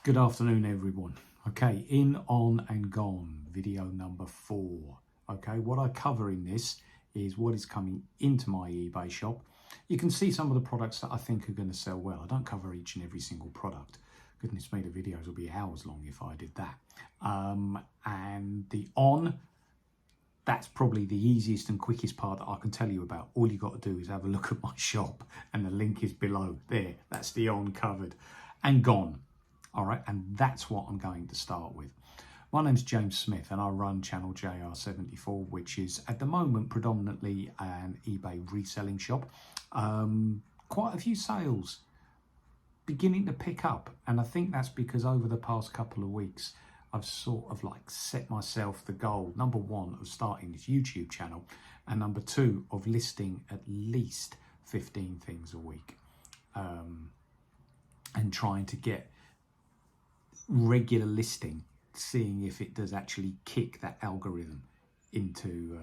Good afternoon, everyone. Okay, in, on and gone, video number 4. Okay, what I cover in this is what is coming into my eBay shop. You can see some of the products that I think are going to sell well. I don't cover each and every single product. Goodness me, the videos will be hours long if I did that. And the on, that's probably the easiest and quickest part that I can tell you about. All you got to do is have a look at my shop and the link is below. There, that's the on covered. And gone. All right, and that's what I'm going to start with. My name's James Smith and I run channel JR74, which is at the moment predominantly an eBay reselling shop. Quite a few sales beginning to pick up, and I think that's because over the past couple of weeks I've sort of like set myself the goal, number 1, of starting this YouTube channel, and number 2, of listing at least 15 things a week, and trying to get regular listing, seeing if it does actually kick that algorithm into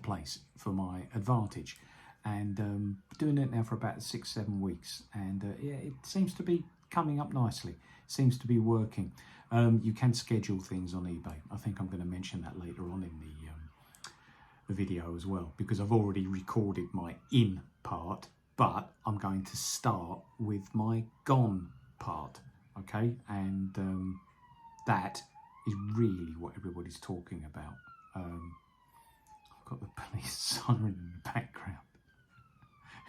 place for my advantage. And doing it now for about 6-7 weeks, and yeah, it seems to be coming up nicely. Seems to be working. You can schedule things on eBay. I think I'm going to mention that later on in the video as well, because I've already recorded my in part, but I'm going to start with my gone part. Okay, and that is really what everybody's talking about. I've got the police siren in the background.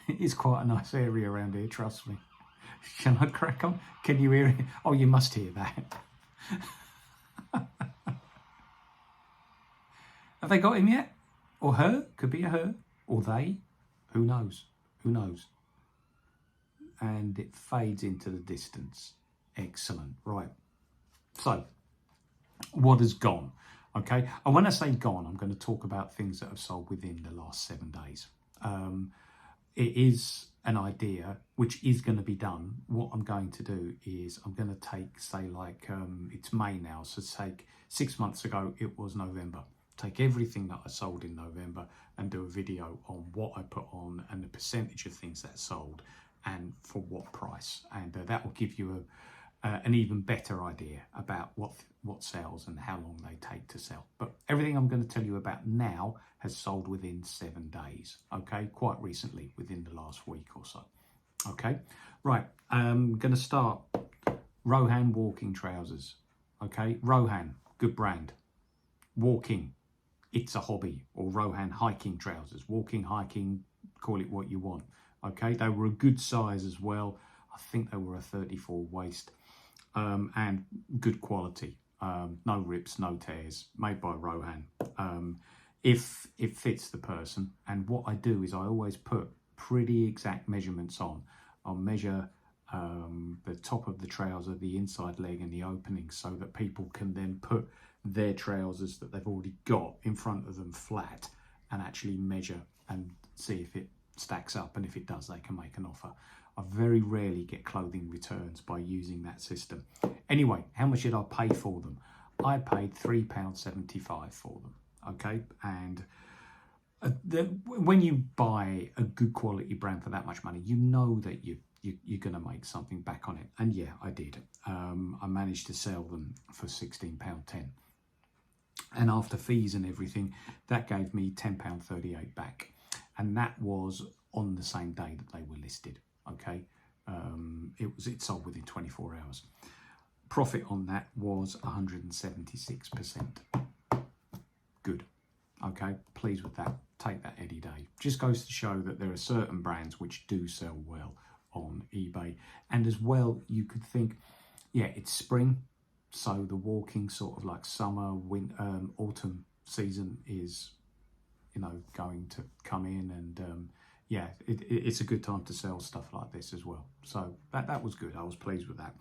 It is quite a nice area around here, trust me. Can I crack on? Can you hear it? Oh, you must hear that. Have they got him yet? Or her? Could be a her. Or they? Who knows? Who knows? And it fades into the distance. Excellent. Right. So, what has gone? Okay. And when I say gone, I'm going to talk about things that have sold within the last 7 days. It is an idea which is going to be done. What I'm going to do is I'm going to take, say, like, it's May now. So take 6 months ago, it was November. Take everything that I sold in November and do a video on what I put on and the percentage of things that sold and for what price. And that will give you an even better idea about what sells and how long they take to sell. But everything I'm going to tell you about now has sold within 7 days. Okay, quite recently, within the last week or so. Okay, right. I'm going to start. Rohan walking trousers. Okay, Rohan, good brand. Walking, it's a hobby. Or Rohan hiking trousers. Walking, hiking, call it what you want. Okay, they were a good size as well. I think they were a 34 waist. And good quality, no rips, no tears, made by Rohan. If it fits the person, and what I do is I always put pretty exact measurements on. I'll measure the top of the trouser, the inside leg and the opening, so that people can then put their trousers that they've already got in front of them flat and actually measure and see if it stacks up, and if it does, they can make an offer. I very rarely get clothing returns by using that system. Anyway, how much did I pay for them? I paid £3.75 for them. Okay, and when you buy a good quality brand for that much money, you know that you're going to make something back on it. And yeah, I did. I managed to sell them for £16.10. And after fees and everything, that gave me £10.38 back. And that was on the same day that they were listed. Okay, it sold within 24 hours. Profit on that was 176%. Good. Okay, pleased with that. Take that any day. Just goes to show that there are certain brands which do sell well on eBay. And as well, you could think, yeah, it's spring, so the walking sort of like summer, winter, autumn season is, you know, going to come in, and yeah, it's a good time to sell stuff like this as well. So that was good. I was pleased with that.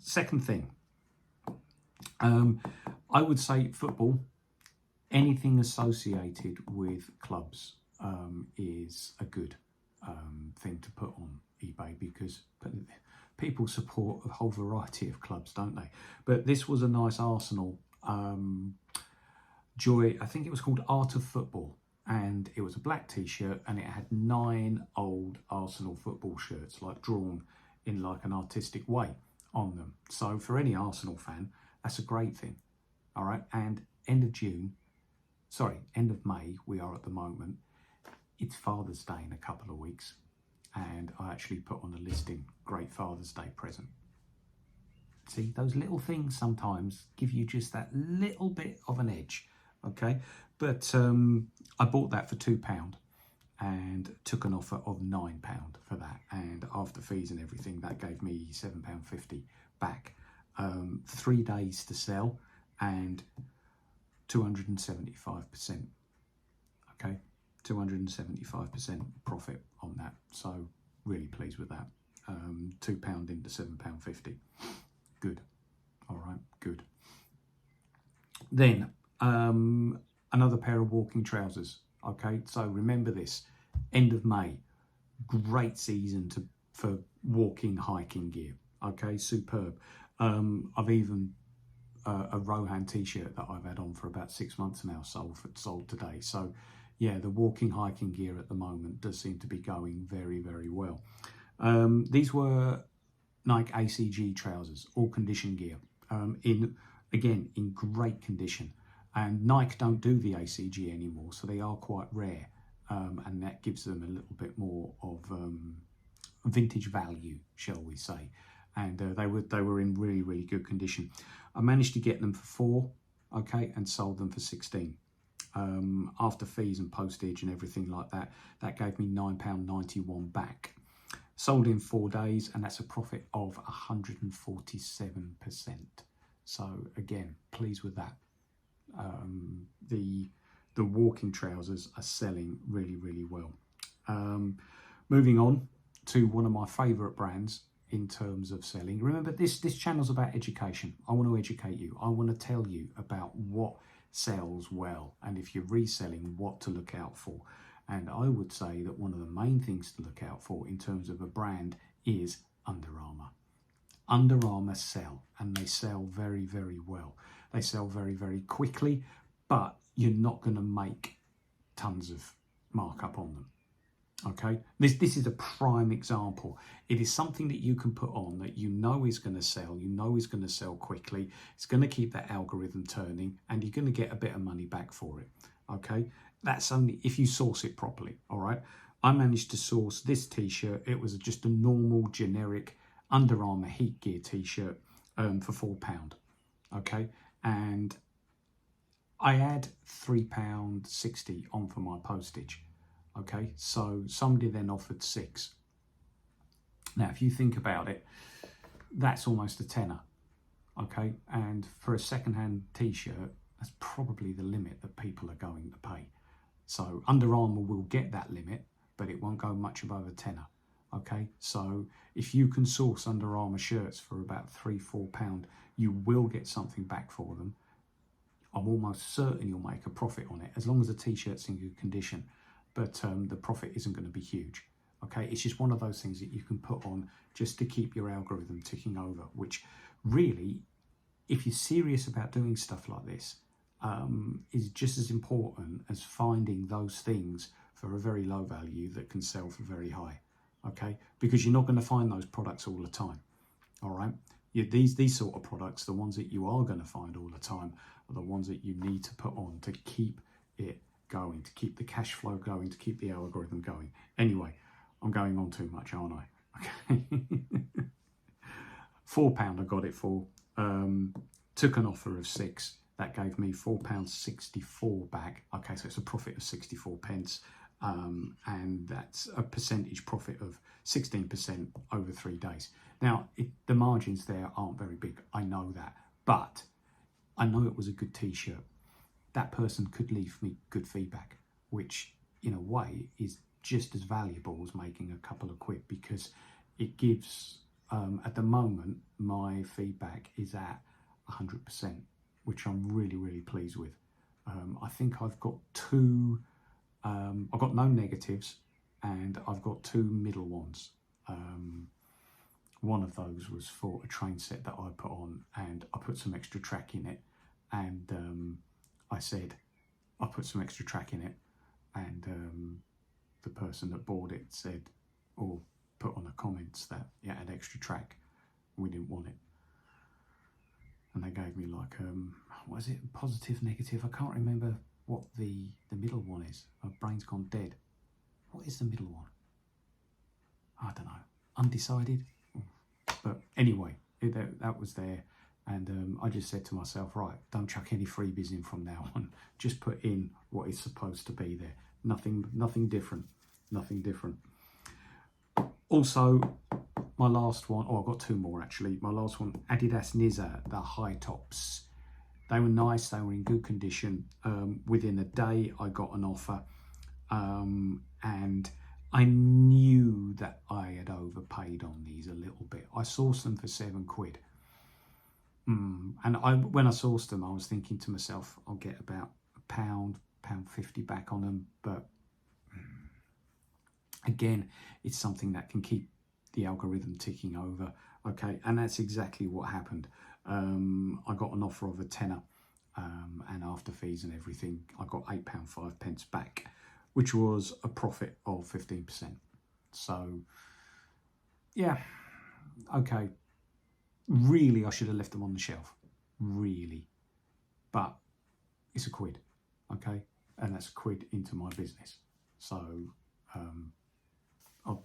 Second thing, I would say football, anything associated with clubs is a good thing to put on eBay, because people support a whole variety of clubs, don't they? But this was a nice Arsenal Joy, I think it was called Art of Football, and it was a black t-shirt and it had 9 old Arsenal football shirts, like drawn in like an artistic way. on them. So for any Arsenal fan, that's a great thing. All right, and end of May, we are at the moment. It's Father's Day in a couple of weeks, and I actually put on a listing, great Father's Day present. See, those little things sometimes give you just that little bit of an edge, okay? But I bought that for £2 and took an offer of £9 for that. And after fees and everything, that gave me £7.50 back. 3 days to sell and 275%, okay? 275% profit on that. So really pleased with that. £2 into £7.50. Good. All right, good. Then another pair of walking trousers. Okay, so remember this, end of May, great season for walking, hiking gear. Okay, superb. I've even a Rohan t-shirt that I've had on for about 6 months now, sold today. So yeah, the walking, hiking gear at the moment does seem to be going very, very well. These were Nike ACG trousers, all condition gear, in great condition. And Nike don't do the ACG anymore, so they are quite rare, and that gives them a little bit more of vintage value, shall we say. And they were in really, really good condition. I managed to get them for £4, okay, and sold them for 16. After fees and postage and everything like that, that gave me £9.91 back. Sold in 4 days, and that's a profit of 147%. So again, pleased with that. The walking trousers are selling really, really well. Moving on to one of my favourite brands in terms of selling. Remember, this channel's about education. I want to educate you. I want to tell you about what sells well, and if you're reselling, what to look out for. And I would say that one of the main things to look out for in terms of a brand is Under Armour. Under Armour sell, and they sell very, very well. They sell very, very quickly, but you're not going to make tons of markup on them. Okay, this is a prime example. It is something that you can put on that you know is going to sell, you know is going to sell quickly. It's going to keep that algorithm turning, and you're going to get a bit of money back for it. Okay, that's only if you source it properly. All right, I managed to source this t-shirt. It was just a normal generic Under Armour heat gear t-shirt for £4. Okay, and I add £3.60 on for my postage. Okay, so somebody then offered £6. Now, if you think about it, that's almost a tenner. Okay, and for a second-hand t-shirt, that's probably the limit that people are going to pay. So Under Armour will get that limit, but it won't go much above a tenner. Okay, so if you can source Under Armour shirts for about £3-4, you will get something back for them. I'm almost certain you'll make a profit on it, as long as the t-shirt's in good condition. But the profit isn't going to be huge. Okay, it's just one of those things that you can put on just to keep your algorithm ticking over, which really, if you're serious about doing stuff like this, is just as important as finding those things for a very low value that can sell for very high. Okay, because you're not going to find those products all the time. All right, these sort of products, the ones that you are going to find all the time, are the ones that you need to put on to keep it going, to keep the cash flow going, to keep the algorithm going. Anyway, I'm going on too much, aren't I? Okay. £4 I got it for. Took an offer of £6. That gave me £4.64 back. Okay, so it's a profit of 64p. And that's a percentage profit of 16% over 3 days. Now, the margins there aren't very big. I know that. But I know it was a good t-shirt. That person could leave me good feedback, which in a way is just as valuable as making a couple of quid, because it gives, at the moment, my feedback is at 100%, which I'm really, really pleased with. I think I've got I've got no negatives, and I've got 2 middle ones. One of those was for a train set that I put on, and I put some extra track in it, and I said, I put some extra track in it, and the person that bought it said, or put on the comments that it had extra track. We didn't want it. and they gave me like, what is it, positive, negative? I can't remember what the middle one is. My brain's gone dead. What is the middle one? I don't know. Undecided. But anyway, that was there. And I just said to myself, right, don't chuck any freebies in from now on. Just put in what is supposed to be there. Nothing different. Nothing different. Also, my last one, I've got two more actually. My last one, Adidas Nizza, the high tops. They were nice, they were in good condition. Within a day, I got an offer. And I knew that I had overpaid on these a little bit. I sourced them for £7. And when I sourced them, I was thinking to myself, I'll get about £1.50 back on them. But again, it's something that can keep the algorithm ticking over. Okay, and that's exactly what happened. I got an offer of a tenner, and after fees and everything, I got £8.05 back, which was a profit of 15%. So, yeah, okay. Really, I should have left them on the shelf, really. But it's £1, okay? And that's £1 into my business. So I'll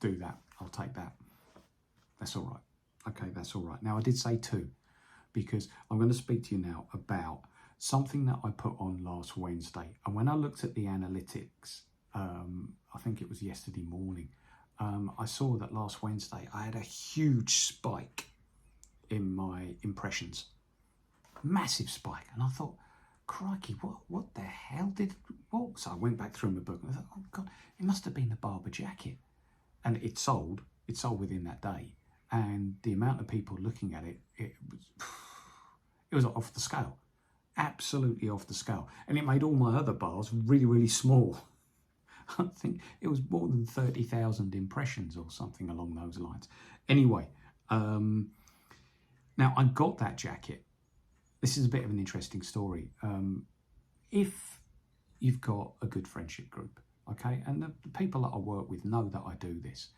do that. I'll take that. That's all right. Okay, that's all right. Now, I did say 2, because I'm going to speak to you now about something that I put on last Wednesday. And when I looked at the analytics, I think it was yesterday morning, I saw that last Wednesday I had a huge spike in my impressions. Massive spike. And I thought, crikey, what the hell what? So I went back through my book and I thought, oh God, it must have been the Barber jacket. And it sold within that day. And the amount of people looking at it, it was off the scale. Absolutely off the scale. And it made all my other bars really, really small. I think it was more than 30,000 impressions or something along those lines. Anyway, now I got that jacket. This is a bit of an interesting story. If you've got a good friendship group, okay, and the people that I work with know that I do this,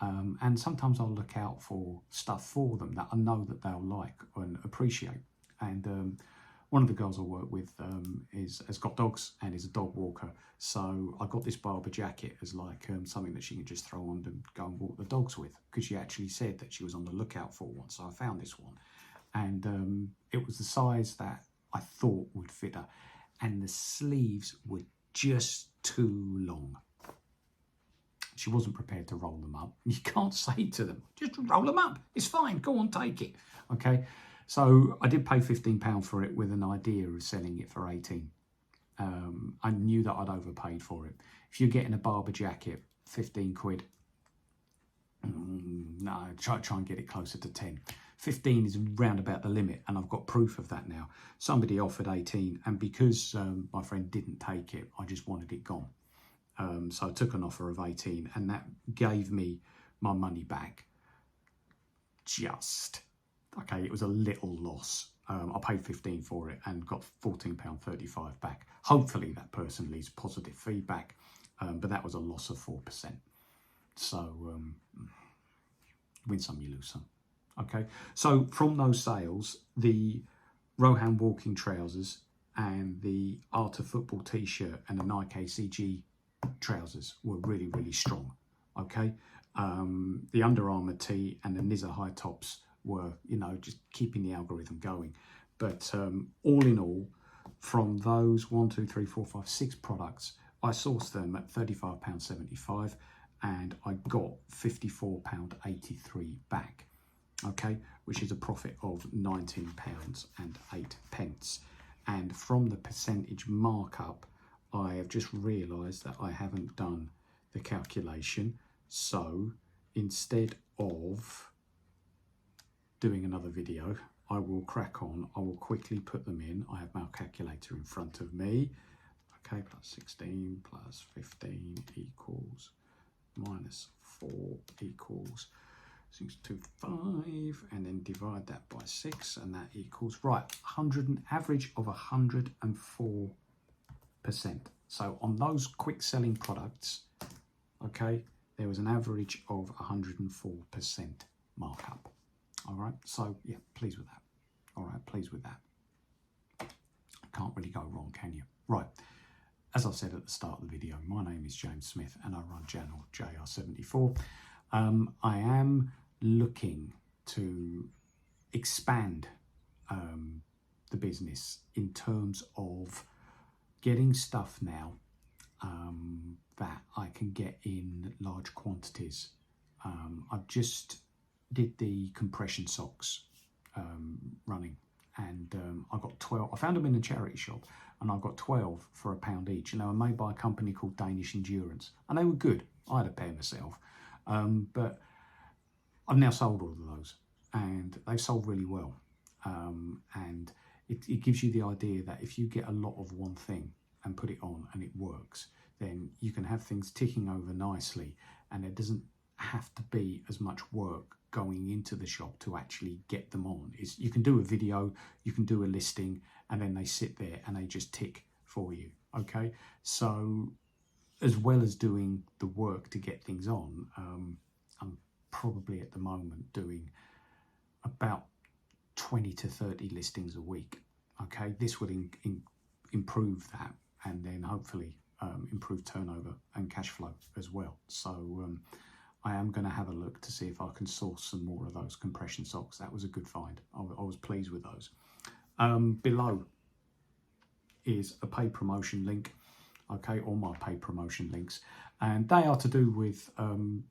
and sometimes I'll look out for stuff for them that I know that they'll like and appreciate. And one of the girls I work with has got dogs and is a dog walker. So I got this Barber jacket as like something that she can just throw on and go and walk the dogs with, because she actually said that she was on the lookout for one. So I found this one, and it was the size that I thought would fit her, and the sleeves were just too long. She wasn't prepared to roll them up. You can't say to them, just roll them up. It's fine. Go on, take it. Okay. So I did pay £15 for it with an idea of selling it for 18. I knew that I'd overpaid for it. If you're getting a Barber jacket, £15, no, try and get it closer to 10. 15 is round about the limit, and I've got proof of that now. Somebody offered 18, and because my friend didn't take it, I just wanted it gone. So I took an offer of 18, and that gave me my money back. Okay, it was a little loss. I paid 15 for it and got £14.35 back. Hopefully that person leaves positive feedback, but that was a loss of 4%. So win some, you lose some. Okay, so from those sales, the Rohan walking trousers and the Art of Football t-shirt and the Nike ACG trousers were really, really strong. Okay, the Under Armour tee and the Nizza high tops were, just keeping the algorithm going. But all in all, from those 6 products, I sourced them at £35.75 and I got £54.83 back, okay, which is a profit of £19.08. And from the percentage markup, I have just realised that I haven't done the calculation. So instead of doing another video, I will crack on. I will quickly put them in. I have my calculator in front of me. Okay, plus 16 plus 15 equals minus 4 equals 625, and then divide that by 6, and that equals, right, average of 104%. So on those quick selling products, okay, there was an average of 104% markup. All right, so yeah, pleased with that. All right, pleased with that. Can't really go wrong, can you? Right, as I said at the start of the video, my name is James Smith and I run channel JR74. I am looking to expand the business in terms of getting stuff now that I can get in large quantities. I've just did the compression socks running, and I got 12. I found them in a charity shop, and I got 12 for £1 each. And they were made by a company called Danish Endurance, and they were good. I had a pair myself, but I've now sold all of those, and they've sold really well. And it gives you the idea that if you get a lot of one thing and put it on and it works, then you can have things ticking over nicely, and it doesn't have to be as much work going into the shop to actually get them on. You can do a video, you can do a listing, and then they sit there and they just tick for you. Okay, so as well as doing the work to get things on, I'm probably at the moment doing about 20 to 30 listings a week. Okay, this will improve that, and then hopefully improve turnover and cash flow as well. So I am going to have a look to see if I can source some more of those compression socks. That was a good find. I was pleased with those. Below is a paid promotion link, okay, all my paid promotion links, and they are to do with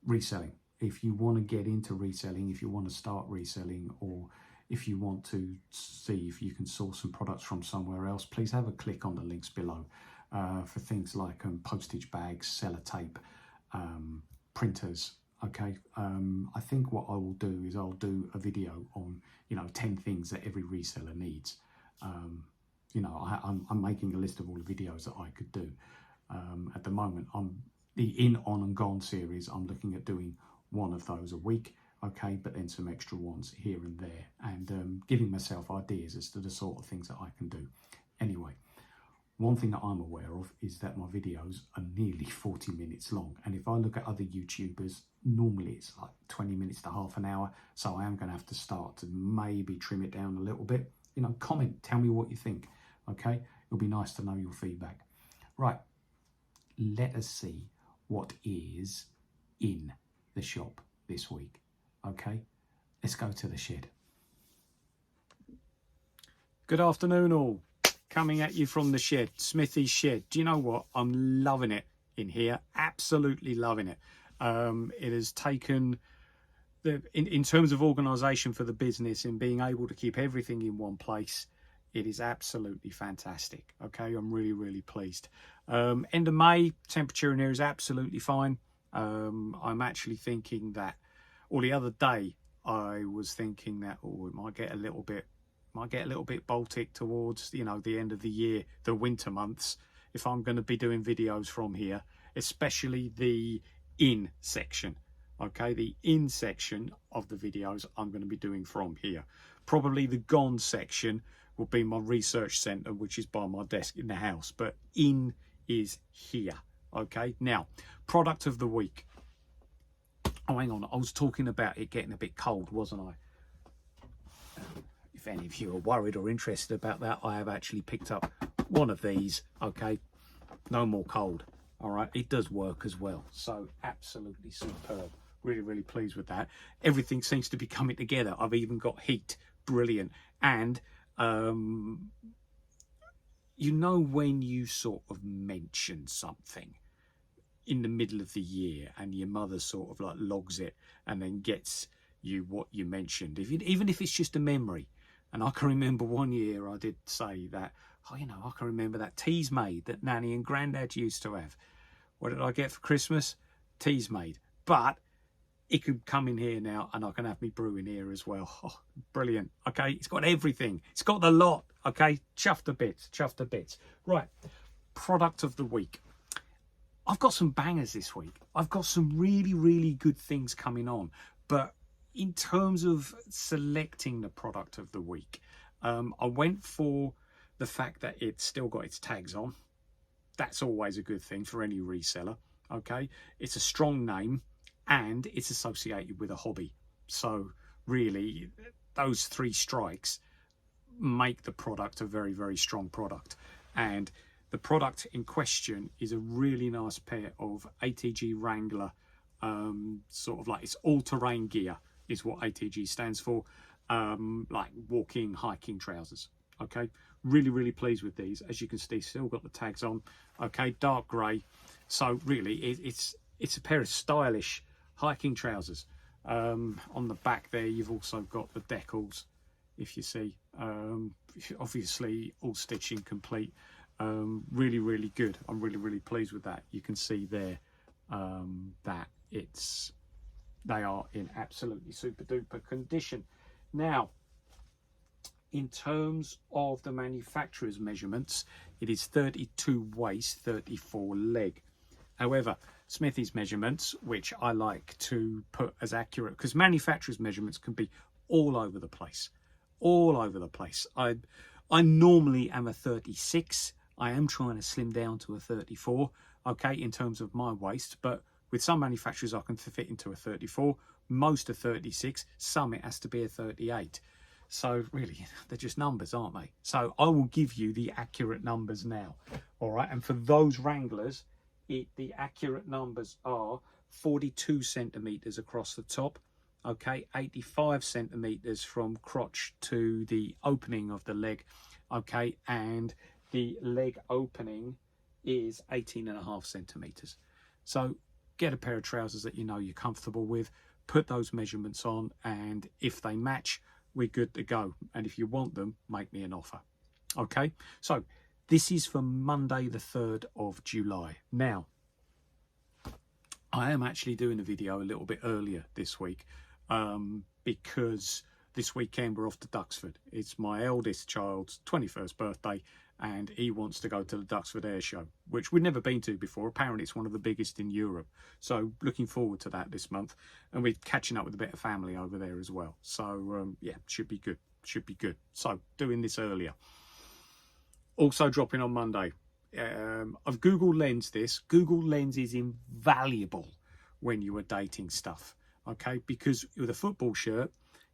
reselling. If you want to get into reselling, if you want to start reselling, or if you want to see if you can source some products from somewhere else, please have a click on the links below for things like postage bags, sellotape, printers. Okay, I think what I will do is I'll do a video on 10 things that every reseller needs. I'm making a list of all the videos that I could do. At the moment, the In, On and Gone series, I'm looking at doing one of those a week. Okay, but then some extra ones here and there, and giving myself ideas as to the sort of things that I can do. Anyway, one thing that I'm aware of is that my videos are nearly 40 minutes long, and if I look at other YouTubers, normally it's like 20 minutes to half an hour, so I am going to have to start to maybe trim it down a little bit. Comment, tell me what you think. Okay, it'll be nice to know your feedback. Right, let us see what is in the shop this week. Okay, let's go to the shed. Good afternoon all. Coming at you from the shed, Smithy's shed. Do you know what? I'm loving it in here. Absolutely loving it. It has taken, in terms of organisation for the business and being able to keep everything in one place, it is absolutely fantastic. Okay, I'm really, really pleased. End of May, temperature in here is absolutely fine. I'm actually thinking that, or the other day, I was thinking that, it might get a little bit Baltic towards the end of the year, the winter months, if I'm going to be doing videos from here, especially the in section. Okay, the in section of the videos I'm going to be doing from here. Probably the gone section will be my research centre, which is by my desk in the house, but in is here. Okay, now product of the week. Oh, hang on, I was talking about it getting a bit cold, wasn't I? If any of you are worried or interested about that, I have actually picked up one of these. Okay, no more cold. All right, it does work as well, so absolutely superb. Really, really pleased with that. Everything seems to be coming together. I've even got heat, brilliant. And when you sort of mention something in the middle of the year and your mother sort of like logs it and then gets you what you mentioned, even if it's just a memory. And I can remember one year I did say that, I can remember that teas made that Nanny and Grandad used to have. What did I get for Christmas? Teas made. But it could come in here now and I can have me brew in here as well. Oh, brilliant. Okay, it's got everything. It's got the lot. Okay, chuffed a bit. Right, product of the week. I've got some bangers this week. I've got some really, really good things coming on. But in terms of selecting the product of the week, I went for the fact that it's still got its tags on. That's always a good thing for any reseller. Okay, it's a strong name and it's associated with a hobby. So really, those 3 strikes make the product a very, very strong product. And the product in question is a really nice pair of ATG Wrangler, sort of like, it's all-terrain gear is what ATG stands for, like walking, hiking trousers. Okay, really, really pleased with these. As you can see, still got the tags on. Okay, dark grey. So really, it's a pair of stylish hiking trousers. On the back there, you've also got the decals, if you see. Obviously, all stitching complete. Really, really good. I'm really, really pleased with that. You can see there that they are in absolutely super duper condition. Now, in terms of the manufacturer's measurements, it is 32 waist, 34 leg. However, Smithy's measurements, which I like to put as accurate, because manufacturer's measurements can be all over the place. All over the place. I normally am a 36. I am trying to slim down to a 34, okay, in terms of my waist, but with some manufacturers I can fit into a 34, most are 36, some it has to be a 38. So really, they're just numbers, aren't they? So I will give you the accurate numbers now, all right? And for those Wranglers, the accurate numbers are 42 centimetres across the top, okay, 85 centimetres from crotch to the opening of the leg, okay, and the leg opening is 18.5 centimetres. So get a pair of trousers that you know you're comfortable with, put those measurements on, and if they match, we're good to go. And if you want them, make me an offer. Okay, so this is for Monday the 3rd of July. Now, I am actually doing a video a little bit earlier this week because this weekend we're off to Duxford. It's my eldest child's 21st birthday and he wants to go to the Duxford Air Show, which we've never been to before. Apparently it's one of the biggest in Europe. So looking forward to that this month. And we're catching up with a bit of family over there as well. So yeah, should be good. Should be good. So doing this earlier. Also dropping on Monday. I've Google Lens this. Google Lens is invaluable when you are dating stuff. Okay, because with a football shirt,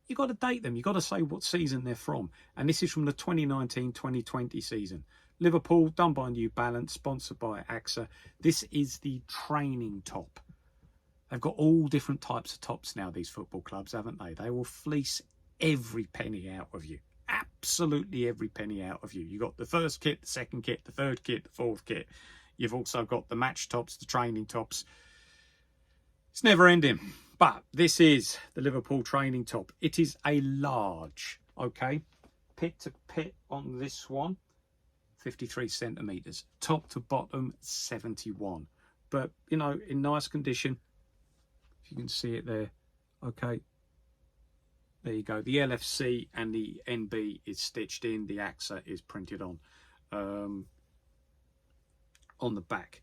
you've got to date them. You've got to say what season they're from. And this is from the 2019-2020 season. Liverpool, done by New Balance, sponsored by AXA. This is the training top. They've got all different types of tops now, these football clubs, haven't they? They will fleece every penny out of you. Absolutely every penny out of you. You've got the first kit, the second kit, the third kit, the fourth kit. You've also got the match tops, the training tops. It's never ending. But this is the Liverpool training top. It is a large, okay? Pit to pit on this one, 53 centimetres. Top to bottom, 71. But, you know, in nice condition. If you can see it there, okay? There you go. The LFC and the NB is stitched in. The AXA is printed on. On the back,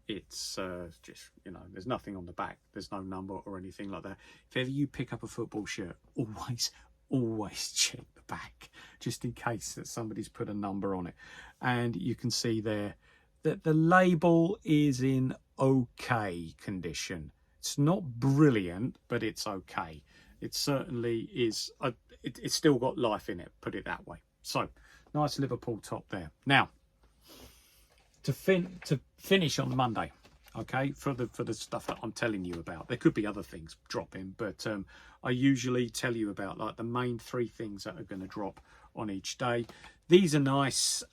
it's just, you know, there's nothing on the back. There's no number or anything like that. If ever you pick up a football shirt, always check the back, just in case that somebody's put a number on it. And you can see there that the label is in okay condition. It's not brilliant, but it's okay. It certainly is. It's still got life in it, put it that way. So, nice Liverpool top there. Now, to finish on Monday, okay, for the stuff that I'm telling you about. There could be other things dropping, but I usually tell you about like the main 3 things that are going to drop on each day. These are nice.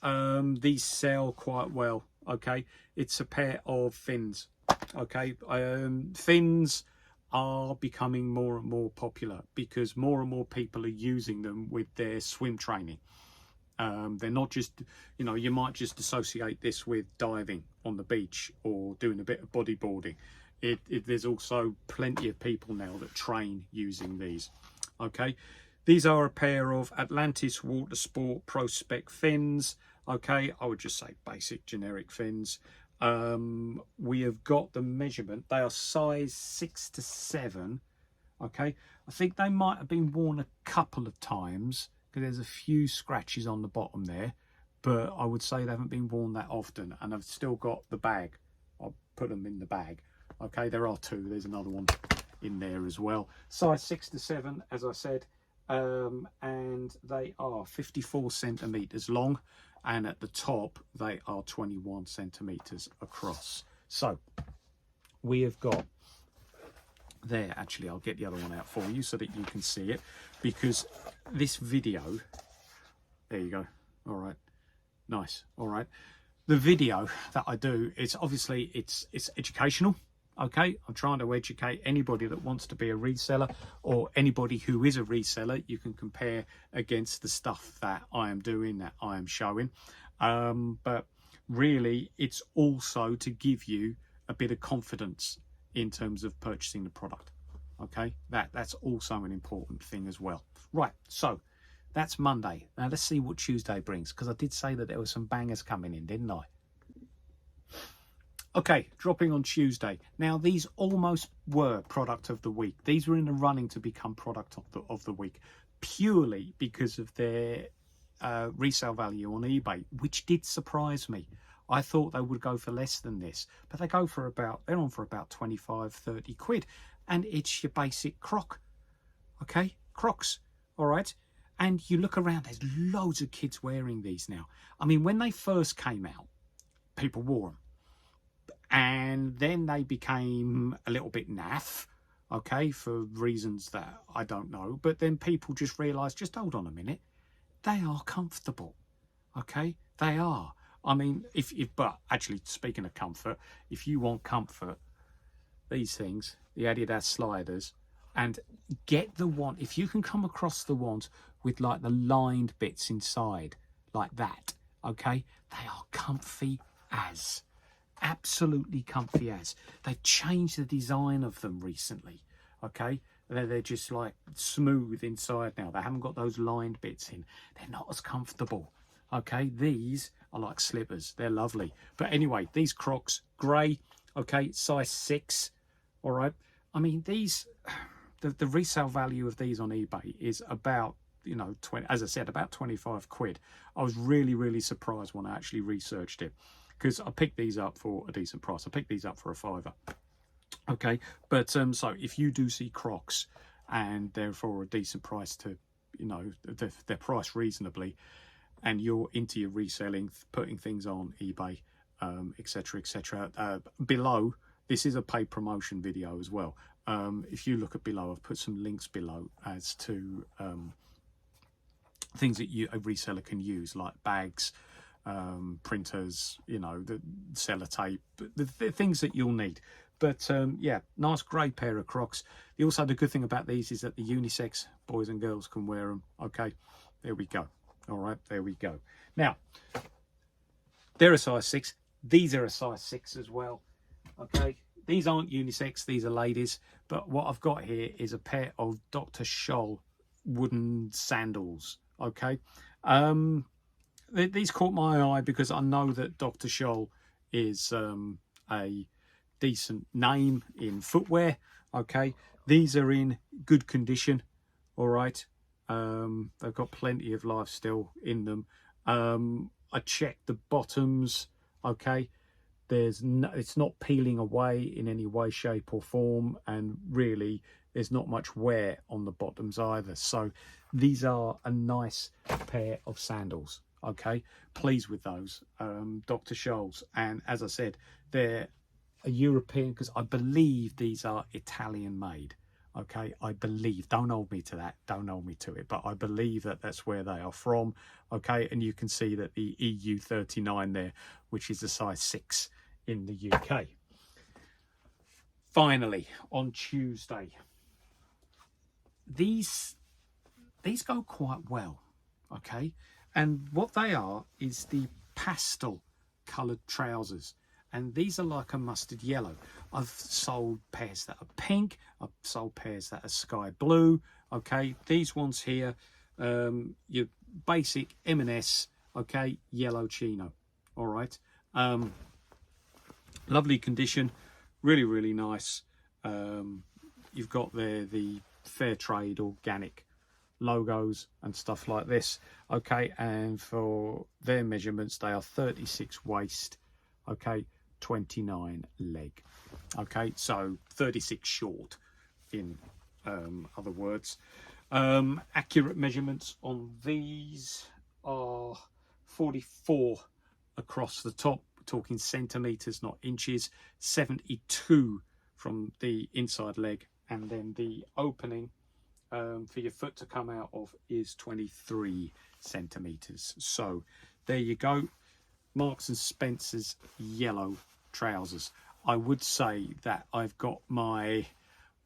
These sell quite well. Okay, it's a pair of fins. Okay, fins are becoming more and more popular because more and more people are using them with their swim training. They're not just, you know, you might just associate this with diving on the beach or doing a bit of bodyboarding. There's also plenty of people now that train using these. Okay, these are a pair of Atlantis Water Sport Pro Spec fins. Okay, I would just say basic generic fins. We have got the measurement. They are size 6 to 7. Okay, I think they might have been worn a couple of times because there's a few scratches on the bottom there, but I would say they haven't been worn that often. And I've still got the bag. I'll put them in the bag. Okay, there are 2. There's another one in there as well. Size 6 to 7, as I said, and they are 54 centimeters long, and at the top they are 21 centimeters across. So we have got there, actually I'll get the other one out for you so that you can see it, because this video, there you go, all right, nice, all right, the video that I do, it's obviously it's educational. Okay, I'm trying to educate anybody that wants to be a reseller, or anybody who is a reseller. You can compare against the stuff that I am doing, that I am showing, but really it's also to give you a bit of confidence in terms of purchasing the product. Okay, that's also an important thing as well. Right, so that's Monday. Now let's see what Tuesday brings, because I did say that there were some bangers coming in, didn't I? Okay, dropping on Tuesday. Now, these almost were product of the week. These were in the running to become product of the week, purely because of their resale value on eBay, which did surprise me. I thought they would go for less than this, but they're on for about 25, 30 quid. And it's your basic croc. Okay, Crocs, all right? And you look around, there's loads of kids wearing these now. I mean, when they first came out, people wore them. And then they became a little bit naff, okay, for reasons that I don't know. But then people just realised, just hold on a minute, they are comfortable, okay? They are. I mean, but actually, speaking of comfort, if you want comfort, these things, the Adidas sliders, and get the one, if you can come across the ones with like the lined bits inside, like that, okay, they are comfy as. Absolutely comfy as. They've changed the design of them recently, okay? They're just like smooth inside now. They haven't got those lined bits in. They're not as comfortable, okay? These are like slippers. They're lovely. But anyway, these Crocs, grey, okay, size 6, all right? I mean, these, the resale value of these on eBay is about, you know, 20, as I said, about 25 quid. I was really, really surprised when I actually researched it, because I picked these up for a decent price. I picked these up for a £5. Okay, but so if you do see Crocs and they're for a decent price, to, you know, they're priced reasonably, and you're into your reselling, putting things on eBay, etc., etc. Below, this is a paid promotion video as well. If you look at below, I've put some links below as to things that a reseller can use, like bags, printers, you know, the sellotape, the things that you'll need. But yeah, nice grey pair of Crocs. The good thing about these is that the unisex, boys and girls, can wear them. Okay, there we go. All right, there we go. Now, they're a size 6. These are a size 6 as well. Okay, these aren't unisex, these are ladies. But what I've got here is a pair of Dr. Scholl wooden sandals. Okay, these caught my eye because I know that Dr. Scholl is a decent name in footwear. Okay, these are in good condition. All right, they've got plenty of life still in them. I checked the bottoms. Okay, it's not peeling away in any way, shape or form, and really there's not much wear on the bottoms either. So these are a nice pair of sandals. Okay, pleased with those, Dr. Scholl's. And as I said, they're a European, because I believe these are Italian made. Okay, I believe, don't hold me to that, don't hold me to it, but I believe that that's where they are from. Okay, and you can see that the EU 39 there, which is a size 6 in the UK. Finally, on Tuesday, these go quite well. Okay, and what they are is the pastel coloured trousers, and these are like a mustard yellow. I've sold pairs that are pink, I've sold pairs that are sky blue. Okay, these ones here, your basic M&S, okay, yellow chino. All right, lovely condition, really, really nice. You've got there the fair trade organic logos and stuff like this. Okay, and for their measurements, they are 36 waist, okay, 29 leg. Okay, so 36 short in other words. Accurate measurements on these are 44 across the top, talking centimeters, not inches, 72 from the inside leg, and then the opening for your foot to come out of is 23 centimeters. So there you go, Marks and Spencer's yellow trousers. I would say that I've got my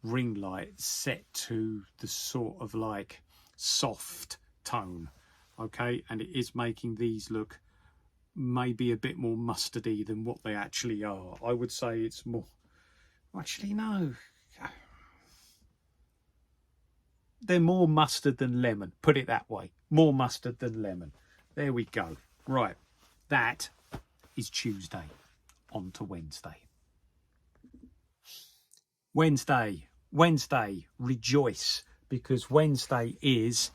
ring light set to the sort of like soft tone, okay, and it is making these look maybe a bit more mustardy than what they actually are. I would say it's more, actually no, they're more mustard than lemon, put it that way, more mustard than lemon. There we go. Right, that is Tuesday. On to Wednesday. Wednesday, rejoice, because Wednesday is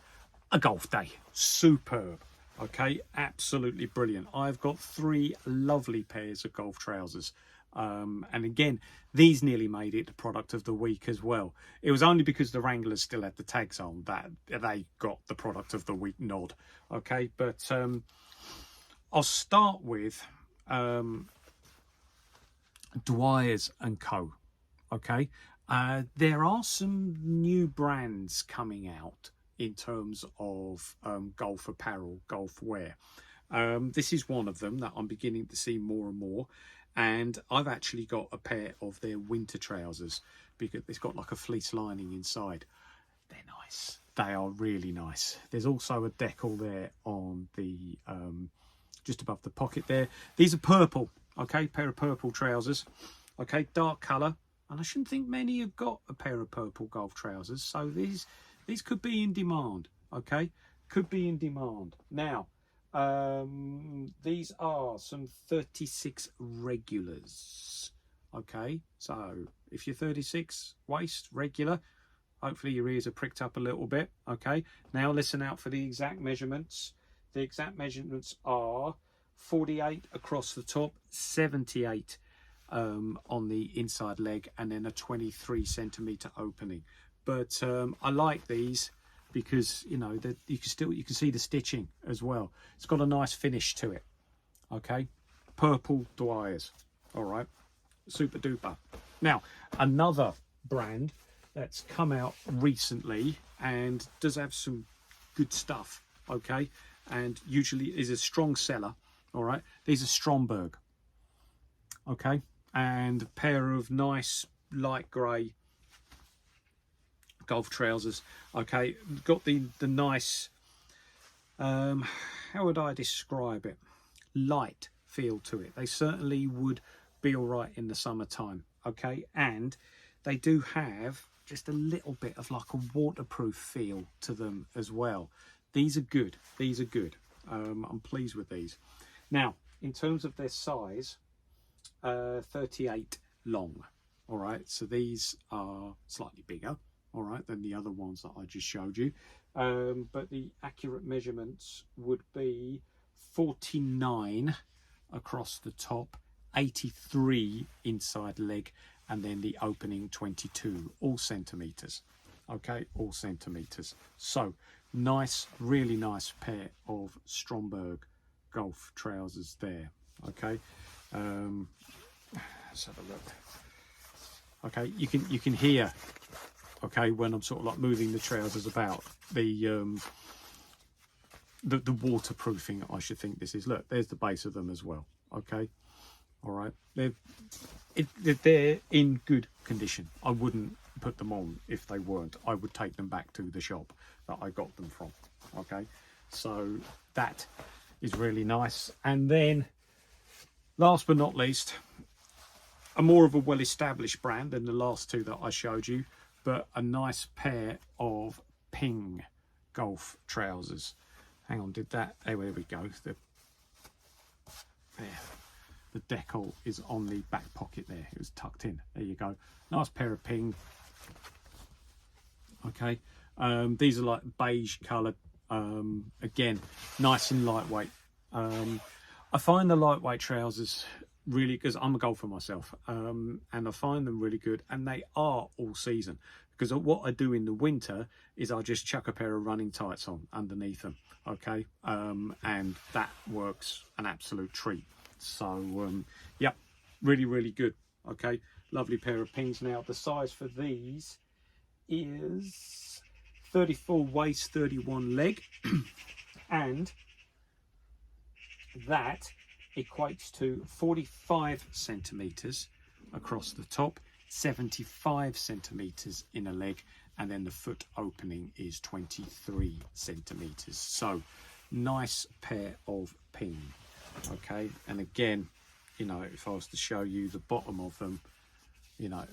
a golf day. Superb. Okay, absolutely brilliant. I've got 3 lovely pairs of golf trousers. And again, these nearly made it the product of the week as well. It was only because the Wranglers still had the tags on that they got the product of the week nod. Okay, but I'll start with Dwyer's and Co. Okay, there are some new brands coming out in terms of golf apparel, golf wear. This is one of them that I'm beginning to see more and more. And I've actually got a pair of their winter trousers because it's got like a fleece lining inside. They're nice. They are really nice. There's also a decal there on the just above the pocket there. These are purple. Okay, pair of purple trousers. Okay, dark colour. And I shouldn't think many have got a pair of purple golf trousers. So these could be in demand. Okay, could be in demand. Now, these are some 36 regulars. Okay, so if you're 36 waist regular, hopefully your ears are pricked up a little bit. Okay, now listen out for the exact measurements. The exact measurements are 48 across the top, 78 on the inside leg, and then a 23 centimeter opening. But I like these because, you know, that you can see the stitching as well. It's got a nice finish to it. Okay, purple Dwyer's. All right, super duper. Now, another brand that's come out recently and does have some good stuff. Okay, and usually is a strong seller. All right, these are Stromberg. Okay, and a pair of nice light grey golf trousers. Okay, got the nice how would I describe it, light feel to it. They certainly would be all right in the summertime. Okay, and they do have just a little bit of like a waterproof feel to them as well. These are good. These are good. I'm pleased with these. Now, in terms of their size, 38 long. All right, so these are slightly bigger, all right, than the other ones that I just showed you. But the accurate measurements would be 49 across the top, 83 inside leg, and then the opening 22, all centimeters. Okay, all centimeters. So nice, really nice pair of Stromberg golf trousers there. Okay, let's have a look. Okay, you can hear, okay, when I'm sort of like moving the trousers about, the waterproofing, I should think this is. Look, there's the base of them as well. Okay, all right, they're in good condition. I wouldn't put them on if they weren't. I would take them back to the shop that I got them from. Okay, so that is really nice. And then last but not least, a more of a well-established brand than the last two that I showed you, but a nice pair of Ping golf trousers. Hang on, did that? Oh, there we go. The decal is on the back pocket there. It was tucked in. There you go. Nice pair of Ping. Okay. These are like beige coloured. Again, nice and lightweight. I find the lightweight trousers really, because I'm a golfer myself, and I find them really good, and they are all season, because what I do in the winter is I just chuck a pair of running tights on underneath them, okay, and that works an absolute treat. So yeah, really good. Okay, lovely pair of pins. Now the size for these is 34 waist, 31 leg, and that equates to 45 centimeters across the top, 75 centimeters in a leg, and then the foot opening is 23 centimeters. So nice pair of pins. Okay, and again, you know, if I was to show you the bottom of them, you know,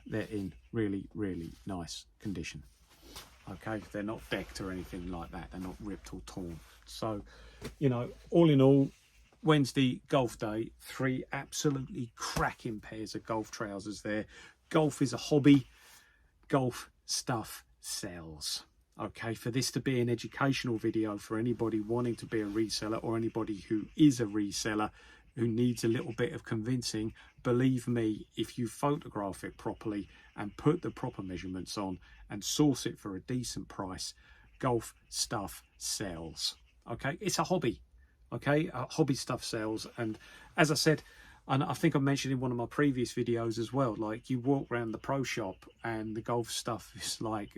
they're in really nice condition. Okay, they're not decked or anything like that, they're not ripped or torn. So, you know, all in all, Wednesday golf day, 3 absolutely cracking pairs of golf trousers there. Golf is a hobby, golf stuff sells. Okay, for this to be an educational video for anybody wanting to be a reseller, or anybody who is a reseller who needs a little bit of convincing, believe me, if you photograph it properly and put the proper measurements on and source it for a decent price, golf stuff sells. Okay, it's a hobby. Okay, hobby stuff sells. And as I said, and I think I mentioned in one of my previous videos as well, like you walk around the pro shop and the golf stuff is like,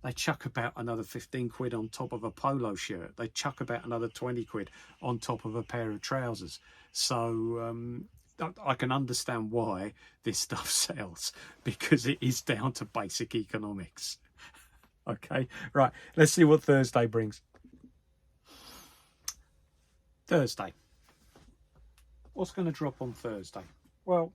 they chuck about another 15 quid on top of a polo shirt. They chuck about another 20 quid on top of a pair of trousers. So I can understand why this stuff sells, because it is down to basic economics. Okay, right, let's see what Thursday brings. Thursday. What's going to drop on Thursday? Well,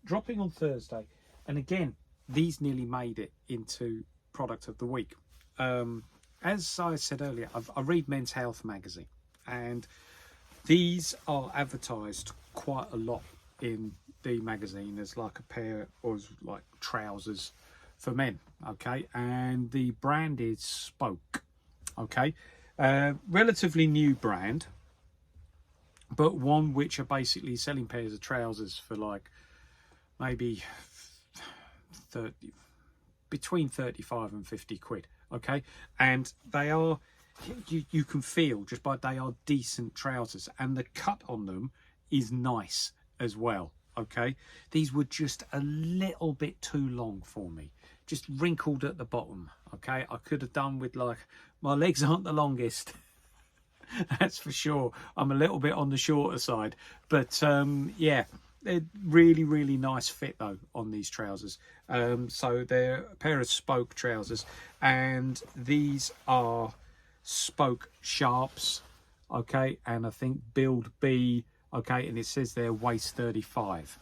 dropping on Thursday, and again, these nearly made it into product of the week. As I said earlier, I read Men's Health magazine, and these are advertised quite a lot in the magazine as like a pair of like trousers for men. Okay, and the brand is Spoke. Okay, relatively new brand, but one which are basically selling pairs of trousers for like maybe 30, between 35 and 50 quid. Okay, and they are, you can feel just by, they are decent trousers, and the cut on them is nice as well. Okay, these were just a little bit too long for me, just wrinkled at the bottom. Okay, I could have done with, like, my legs aren't the longest, that's for sure. I'm a little bit on the shorter side, but yeah, they're really nice fit though on these trousers. So they're a pair of Spoke trousers, and these are Spoke Sharps. Okay, and I think build B. Okay, and it says they're waist 35.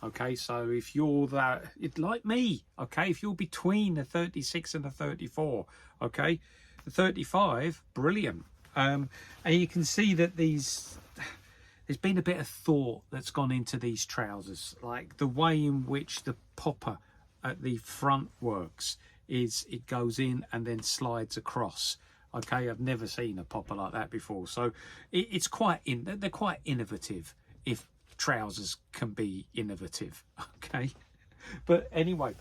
Okay, so if you're that, it's like me. Okay, if you're between a 36 and a 34, okay, the 35, brilliant. And you can see that these, there's been a bit of thought that's gone into these trousers, like the way in which the popper at the front works is it goes in and then slides across. Okay, I've never seen a popper like that before, so it's quite they're quite innovative, if trousers can be innovative. Okay, but anyway,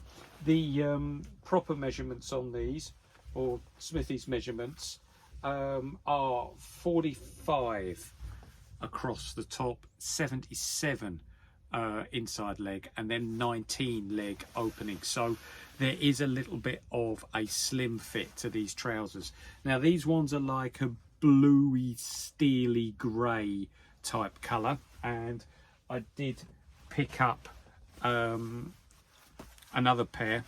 the proper measurements on these, or Smithy's measurements, are 45 across the top, 77 inside leg, and then 19 leg opening. So there is a little bit of a slim fit to these trousers. Now these ones are like a bluey steely grey type colour, and I did pick up another pair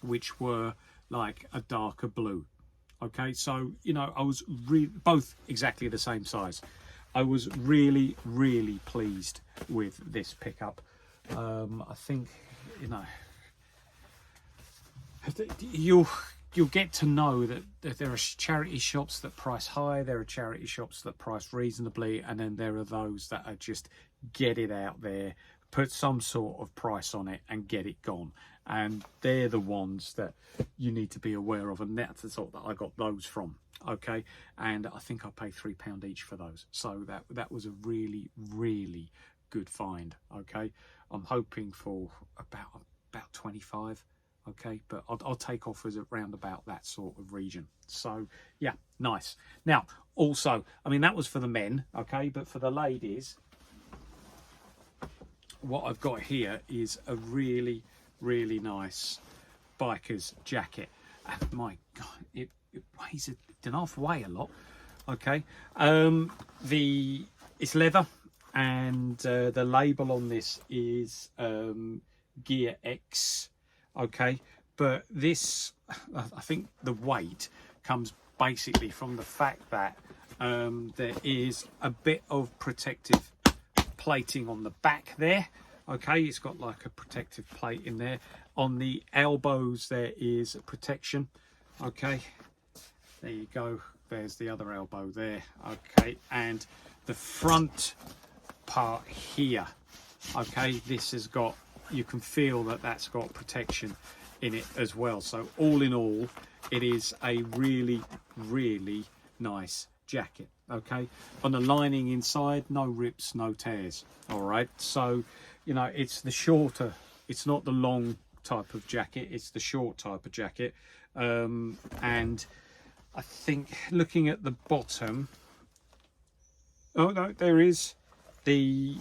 which were like a darker blue. Okay, so you know, I was both exactly the same size. I was really pleased with this pickup. I think, you know, you'll get to know that there are charity shops that price high, there are charity shops that price reasonably, and then there are those that are just get it out there, put some sort of price on it and get it gone. And they're the ones that you need to be aware of, and that's the sort that I got those from. Okay, and I think I paid £3 each for those, so that was a really good find. Okay, I'm hoping for about about 25. Okay, but I'll take off as around about that sort of region. So yeah, nice. Now also, I mean, that was for the men, okay, but for the ladies, what I've got here is a really really nice biker's jacket. And my god, it weighs it half weigh a lot. Okay, it's leather, and the label on this is Gear X. Okay, but this, I think the weight comes basically from the fact that there is a bit of protective plating on the back there. Okay, it's got like a protective plate in there. On the elbows there is protection. Okay, there you go, there's the other elbow there. Okay, and the front part here, okay, this has got, you can feel that that's got protection in it as well. So all in all, it is a really really nice jacket. Okay, on the lining inside, no rips, no tears. All right, so you know, it's the shorter, it's not the long type of jacket, it's the short type of jacket. And I think looking at the bottom, oh no, there is the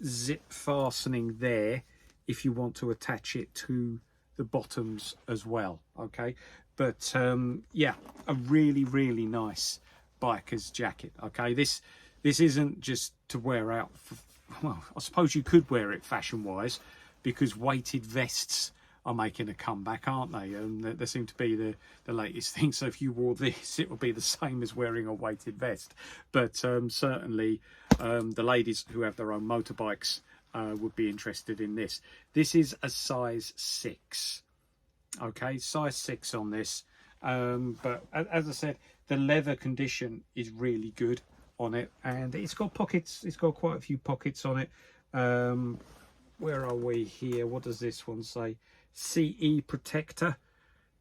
zip fastening there if you want to attach it to the bottoms as well. Okay, but yeah, a really really nice biker's jacket. Okay, this isn't just to wear out for, well, I suppose you could wear it fashion wise, because weighted vests are making a comeback, aren't they? And they seem to be the latest thing. So if you wore this, it would be the same as wearing a weighted vest. But certainly the ladies who have their own motorbikes would be interested in this. This is a size 6. Okay, size 6 on this. But as I said, the leather condition is really good on it, and it's got pockets. It's got quite a few pockets on it. Where are we here? What does this one say? CE protector.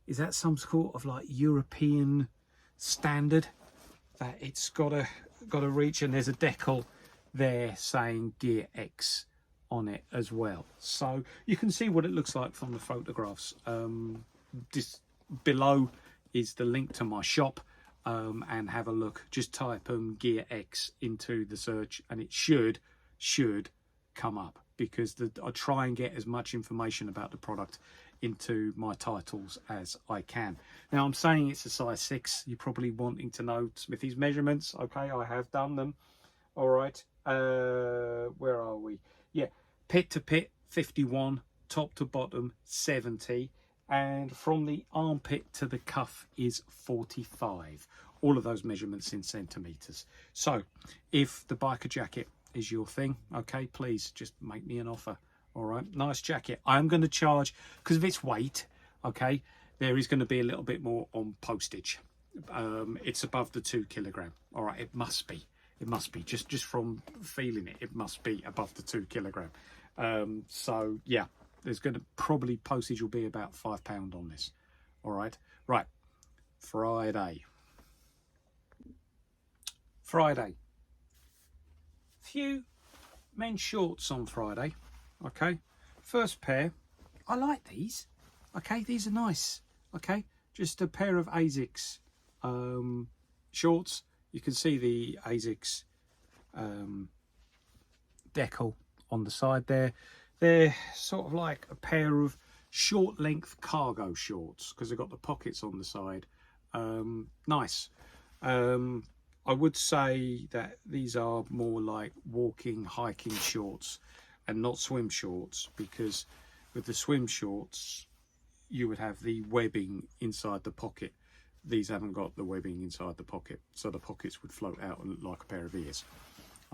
Is that some sort of like European standard that it's got to reach? And there's a decal there saying Gear X on it as well, so you can see what it looks like from the photographs. Just below is the link to my shop, and have a look. Just type Gear X into the search and it should come up, because I try and get as much information about the product into my titles as I can. Now I'm saying it's a size 6. You're probably wanting to know Smithy's measurements. Okay, I have done them. All right, where are we? Yeah, pit to pit 51, top to bottom 70, and from the armpit to the cuff is 45. All of those measurements in centimeters. So if the biker jacket is your thing, okay, please just make me an offer. All right, nice jacket. I'm going to charge, because of its weight, okay, there is going to be a little bit more on postage. It's above the 2 kilogram. All right, it must be just from feeling it, it must be above the 2 kilogram. So yeah, there's going to probably, postage will be about £5 on this. All right, Friday, few men's shorts on Friday. Okay, first pair, I like these. Okay, these are nice. Okay, just a pair of ASICS shorts. You can see the ASICS decal on the side there. They're sort of like a pair of short length cargo shorts, because they've got the pockets on the side. Nice. I would say that these are more like walking, hiking shorts and not swim shorts, because with the swim shorts you would have the webbing inside the pocket. These haven't got the webbing inside the pocket, so the pockets would float out and look like a pair of ears.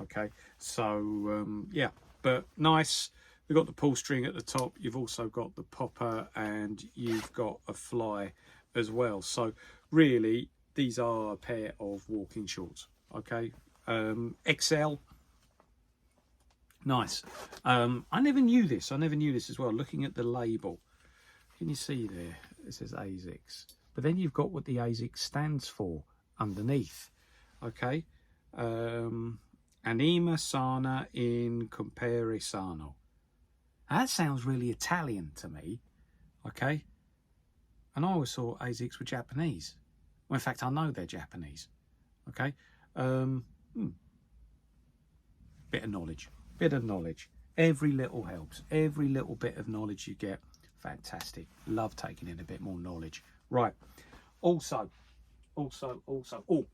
Okay, so yeah, but nice. We've got the pull string at the top, you've also got the popper, and you've got a fly as well. So really these are a pair of walking shorts. Okay, XL, nice. I never knew this as well. Looking at the label, can you see there, it says ASICS, but then you've got what the ASICS stands for underneath. Okay, Anima sana in compare sano. That sounds really Italian to me, okay? And I always thought ASICs were Japanese. Well, in fact, I know they're Japanese, okay? Bit of knowledge, bit of knowledge. Every little helps. Every little bit of knowledge you get, fantastic. Love taking in a bit more knowledge. Right. Also,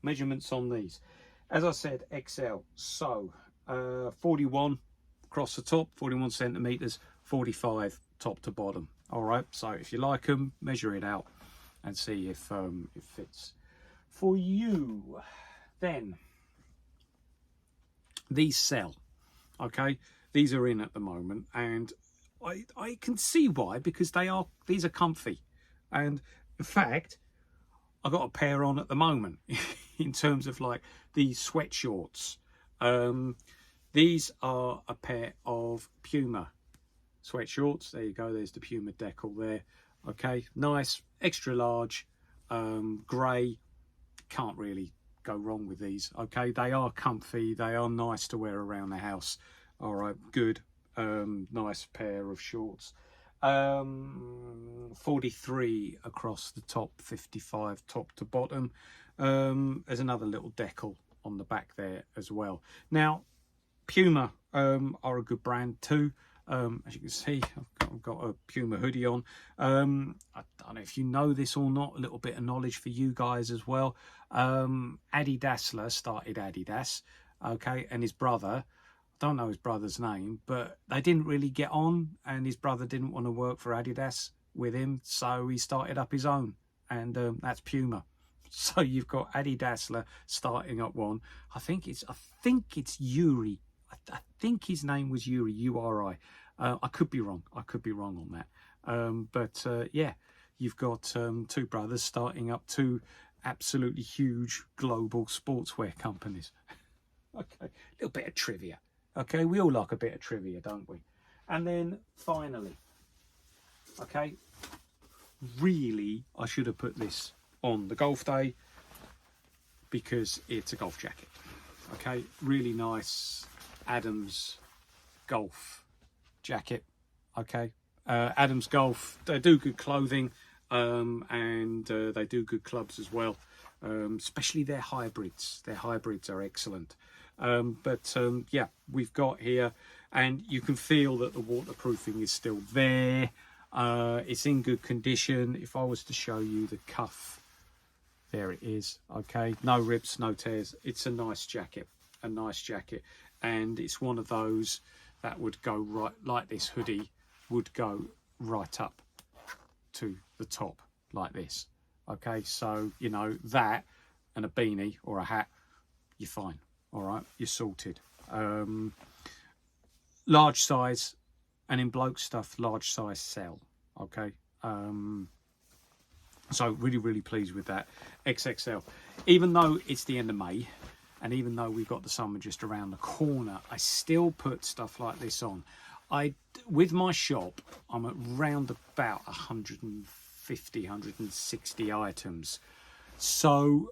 measurements on these. As I said, XL. So, 41 across the top, 41 centimeters, 45 top to bottom. All right. So if you like them, measure it out and see if it fits for you. Then these sell. Okay, these are in at the moment, and I can see why, because these are comfy, and in fact I've got a pair on at the moment in terms of like these sweatshorts. These are a pair of Puma sweatshorts. There you go, there's the Puma decal there. Okay, nice, extra large, grey. Can't really go wrong with these. Okay, they are comfy, they are nice to wear around the house. All right, good. Nice pair of shorts. 43 across the top, 55 top to bottom. There's another little decal on the back there as well. Now Puma are a good brand too. As you can see, I've got a Puma hoodie on. I don't know if you know this or not, a little bit of knowledge for you guys as well. Adi Dassler started Adidas, okay, and his brother, I don't know his brother's name, but they didn't really get on, and his brother didn't want to work for Adidas with him, so he started up his own, and that's Puma. So you've got Adi Dassler starting up one. I think it's Yuri. I think his name was Yuri, U-R-I. I could be wrong. I could be wrong on that. But yeah, you've got two brothers starting up two absolutely huge global sportswear companies. Okay, a little bit of trivia. Okay, we all like a bit of trivia, don't we? And then finally, okay, really, I should have put this on the golf day because it's a golf jacket. Okay, really nice Adams golf jacket. Okay, Adams Golf, they do good clothing, and they do good clubs as well, especially their hybrids. Their hybrids are excellent. Yeah, we've got here, and you can feel that the waterproofing is still there. It's in good condition. If I was to show you the cuff, there it is. Okay, no rips, no tears. It's a nice jacket, and it's one of those that would go right, like this hoodie would go right up to the top like this. Okay, so you know that and a beanie or a hat, you're fine. All right, you're sorted. Large size, and in bloke stuff, large size sell. Okay, so really pleased with that. XXL. Even though it's the end of May, and even though we've got the summer just around the corner, I still put stuff like this on. With my shop, I'm at round about 150, 160 items. So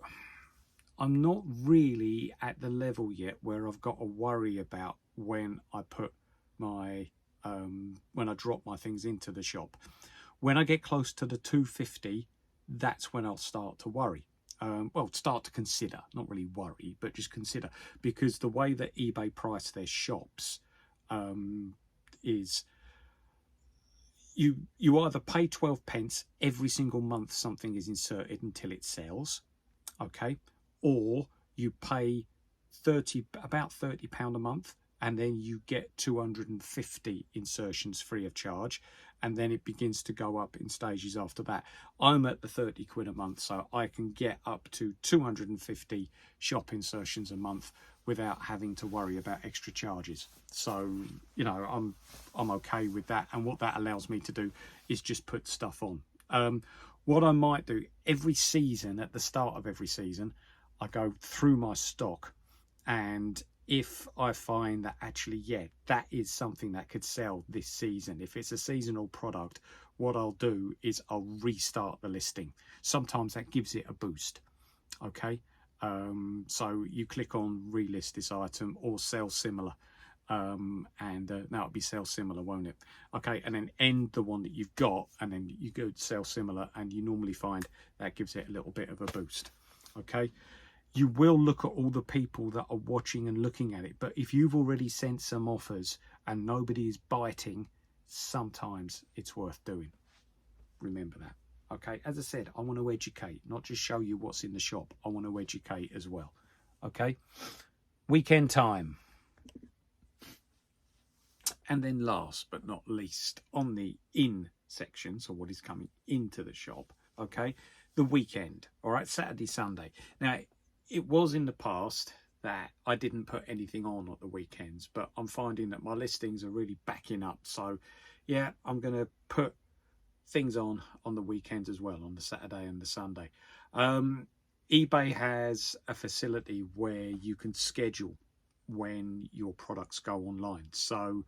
I'm not really at the level yet where I've got to worry about when I put my, when I drop my things into the shop. When I get close to the 250, that's when I'll start to worry. Well, start to consider, not really worry, but just consider, because the way that eBay price their shops is you either pay 12 pence every single month something is inserted until it sells, okay, or you pay about £30 a month, and then you get 250 insertions free of charge, and then it begins to go up in stages after that. I'm at the 30 quid a month, so I can get up to 250 shop insertions a month without having to worry about extra charges. So, you know, I'm okay with that, and what that allows me to do is just put stuff on. What I might do every season, at the start of every season, I go through my stock, and if I find that actually, yeah, that is something that could sell this season, if it's a seasonal product, what I'll do is I'll restart the listing. Sometimes that gives it a boost. Okay, so you click on relist this item or sell similar, and that'll be sell similar, won't it? Okay, and then end the one that you've got, and then you go to sell similar, and you normally find that gives it a little bit of a boost. Okay, you will look at all the people that are watching and looking at it, but if you've already sent some offers and nobody is biting, sometimes it's worth doing. Remember that. Okay, as I said, I want to educate, not just show you what's in the shop. I want to educate as well. Okay, weekend time. And then last but not least, on the in section, so what is coming into the shop, okay, the weekend, all right, Saturday, Sunday. Now, it was in the past that I didn't put anything on at the weekends, but I'm finding that my listings are really backing up. So, yeah, I'm going to put things on the weekends as well, on the Saturday and the Sunday. eBay has a facility where you can schedule when your products go online. So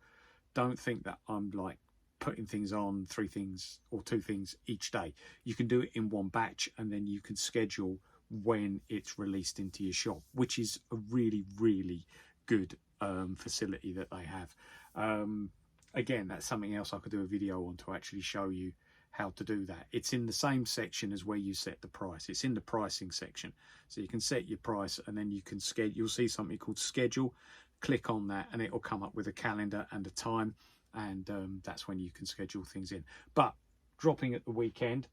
don't think that I'm like putting things on 3 things or 2 things each day. You can do it in one batch, and then you can schedule when it's released into your shop, which is a really, really good facility that they have. Again, that's something else I could do a video on to actually show you how to do that. It's in the same section as where you set the price. It's in the pricing section, so you can set your price, and then you can schedule. You'll see something called schedule. Click on that and it will come up with a calendar and a time, and that's when you can schedule things in. But dropping at the weekend,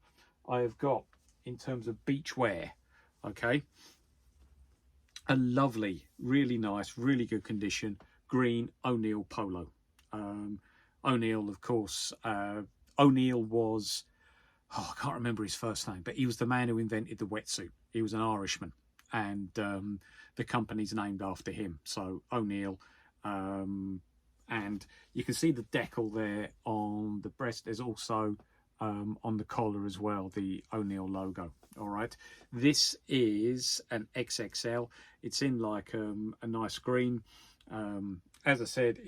I have got, in terms of beach wear, okay, a lovely, really nice, really good condition green O'Neill polo. O'Neill, of course, O'Neill was, I can't remember his first name, but he was the man who invented the wetsuit. He was an Irishman, and the company's named after him. So O'Neill, and you can see the decal there on the breast. There's also on the collar as well the O'Neill logo. All right, this is an XXL. It's in like a nice green. As I said,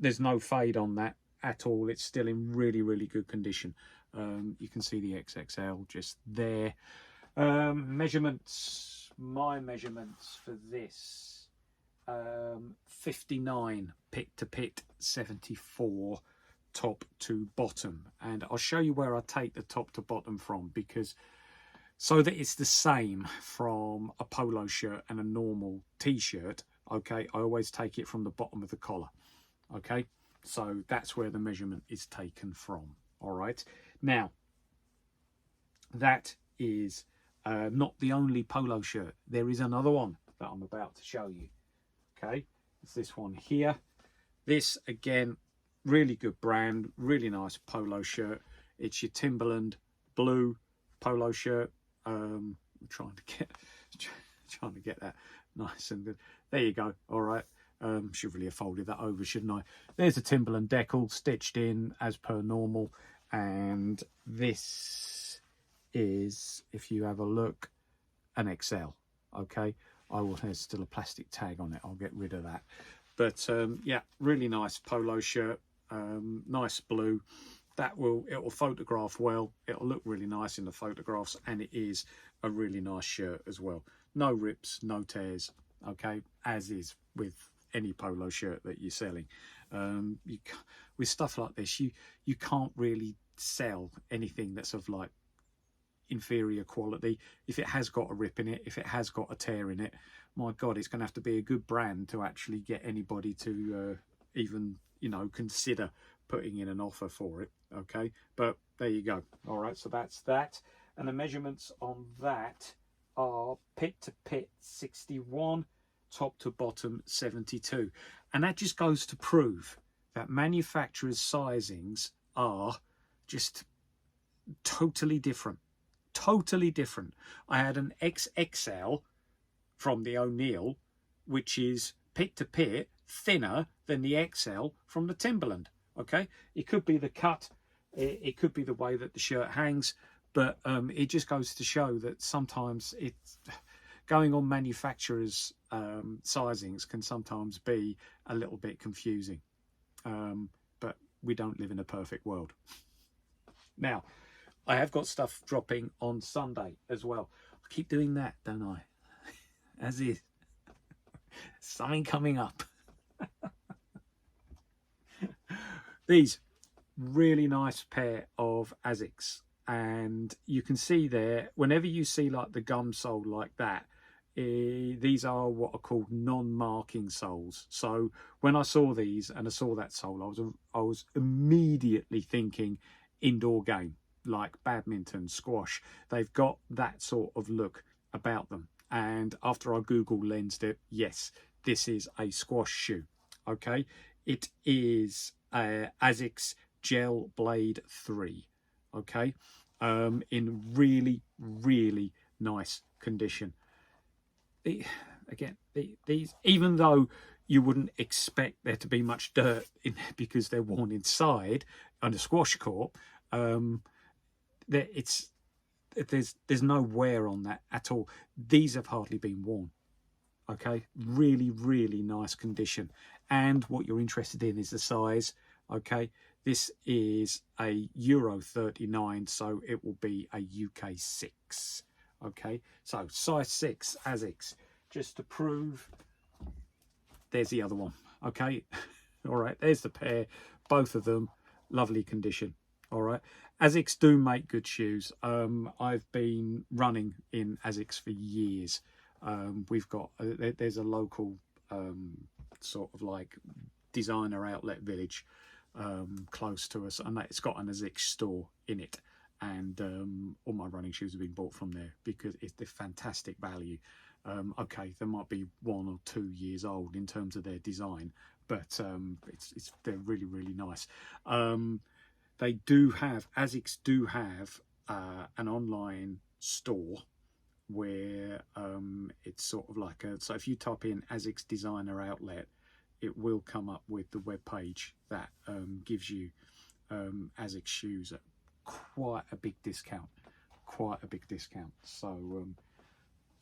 there's no fade on that at all. It's still in really, really good condition. You can see the XXL just there. Measurements, my measurements for this, 59 pit to pit, 74 top to bottom, and I'll show you where I take the top to bottom from, because so that it's the same from a polo shirt and a normal t-shirt, okay, I always take it from the bottom of the collar. Okay, so that's where the measurement is taken from. All right, now that is not the only polo shirt. There is another one that I'm about to show you. Okay, it's this one here. This, again, really good brand, really nice polo shirt. It's your Timberland blue polo shirt. I'm trying to get that nice and good. There you go. All right. Should really have folded that over, shouldn't I? There's a Timberland decal stitched in as per normal, and this is, if you have a look, an XL. Okay, there's still a plastic tag on it. I'll get rid of that. But yeah, really nice polo shirt, nice blue. It will photograph well. It'll look really nice in the photographs, and it is a really nice shirt as well. No rips, no tears. Okay, as is with any polo shirt that you're selling. With stuff like this, you can't really sell anything that's of like inferior quality. If it has got a rip in it, if it has got a tear in it, my God, it's going to have to be a good brand to actually get anybody to even, consider putting in an offer for it. Okay, but there you go. All right, so that's that, and the measurements on that are pit to pit 61, top to bottom 72, and that just goes to prove that manufacturers' sizings are just totally different. I had an XXL from the O'Neill, which is pit to pit thinner than the XL from the Timberland. Okay, it could be the cut, it could be the way that the shirt hangs, but it just goes to show that sometimes it's going on manufacturers' sizings can sometimes be a little bit confusing, but we don't live in a perfect world. Now, I have got stuff dropping on Sunday as well. I keep doing that, don't I? As is. Something coming up. These really nice pair of Asics, and you can see there, whenever you see like the gum sole like that, these are what are called non-marking soles. So when I saw these and I saw that sole, I was immediately thinking indoor game, like badminton, squash. They've got that sort of look about them. And after I Google lensed it, yes, this is a squash shoe. Okay, it is Asics Gel Blade 3. Okay, in really, really nice condition. These, even though you wouldn't expect there to be much dirt in there because they're worn inside on a squash court, there's no wear on that at all. These have hardly been worn. Okay, really, really nice condition. And what you're interested in is the size. Okay, this is a Euro 39, so it will be a UK 6. Okay, so size 6 Asics, just to prove. There's the other one. Okay, all right, there's the pair, both of them, lovely condition. All right, Asics do make good shoes. I've been running in Asics for years. We've got there's a local sort of like designer outlet village close to us, and it's got an Asics store in it, and all my running shoes have been bought from there because they're fantastic value. Okay, they might be 1 or 2 years old in terms of their design, but they're really, really nice. They do have, Asics do have an online store where it's sort of like so if you type in Asics designer outlet, it will come up with the web page that gives you Asics shoes at quite a big discount. So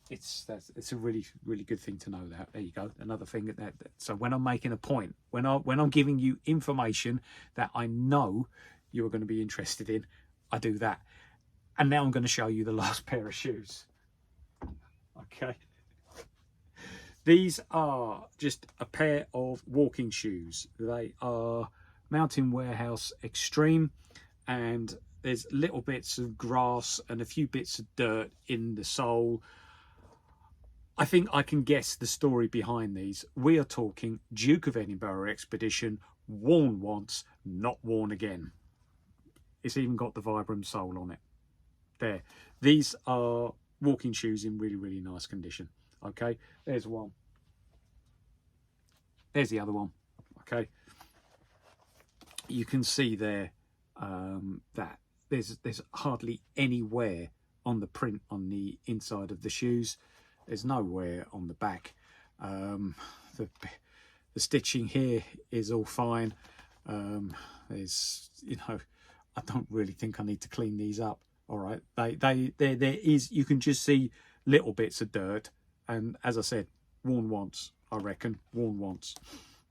it's a really, really good thing to know. That there you go, another thing that so when I'm making a point, when I'm giving you information that I know you're going to be interested in, I do that. And now I'm going to show you the last pair of shoes. Okay, these are just a pair of walking shoes. They are Mountain Warehouse Extreme, and there's little bits of grass and a few bits of dirt in the sole. I think I can guess the story behind these. We are talking Duke of Edinburgh Expedition, worn once, not worn again. It's even got the Vibram sole on it. There, these are walking shoes in really, really nice condition. Okay, there's one, there's the other one. Okay, you can see there that there's hardly any wear on the print on the inside of the shoes. There's no wear on the back. The stitching here is all fine. There's, I don't really think I need to clean these up. All right, there is, you can just see little bits of dirt, and as I said, worn once, I reckon, worn once.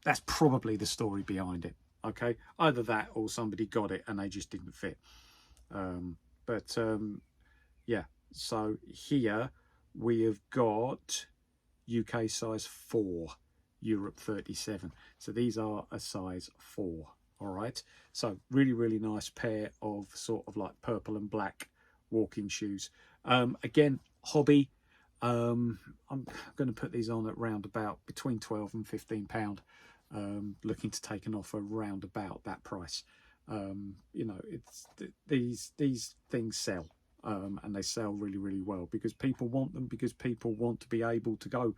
That's probably the story behind it. Okay, either that or somebody got it and they just didn't fit. Yeah, so here we have got UK size 4, Europe 37. So these are a size 4. All right, so really, really nice pair of sort of like purple and black walking shoes. Again, hobby. I'm going to put these on at round about between 12 and 15 pound. Looking to take an offer round about that price. It's these things sell, and they sell really, really well because people want them, because people want to be able to go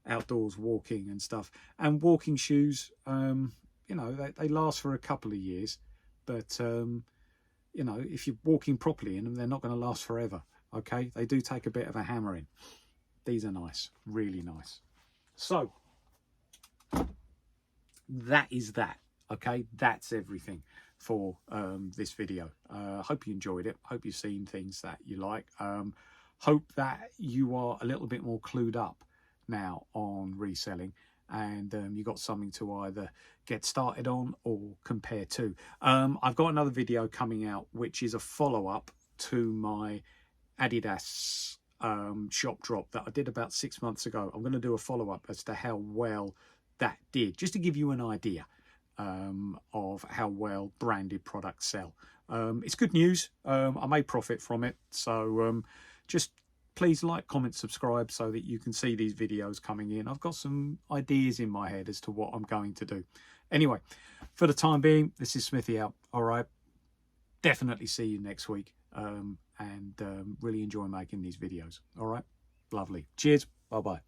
outdoors walking and stuff. And walking shoes, they last for a couple of years, but if you're walking properly in them, they're not going to last forever. Okay, they do take a bit of a hammering. These are nice, really nice. So that is that. Okay, that's everything for this video. Hope you enjoyed it. Hope you've seen things that you like. Hope that you are a little bit more clued up now on reselling, and you got something to either get started on or compare to. I've got another video coming out which is a follow-up to my Adidas shop drop that I did about 6 months ago. I'm going to do a follow-up as to how well that did, just to give you an idea. of how well branded products sell. It's good news. I may profit from it. So just please like, comment, subscribe so that you can see these videos coming in. I've got some ideas in my head as to what I'm going to do. Anyway, for the time being, this is Smithy out. All right. Definitely see you next week. And really enjoy making these videos. All right. Lovely. Cheers. Bye-bye.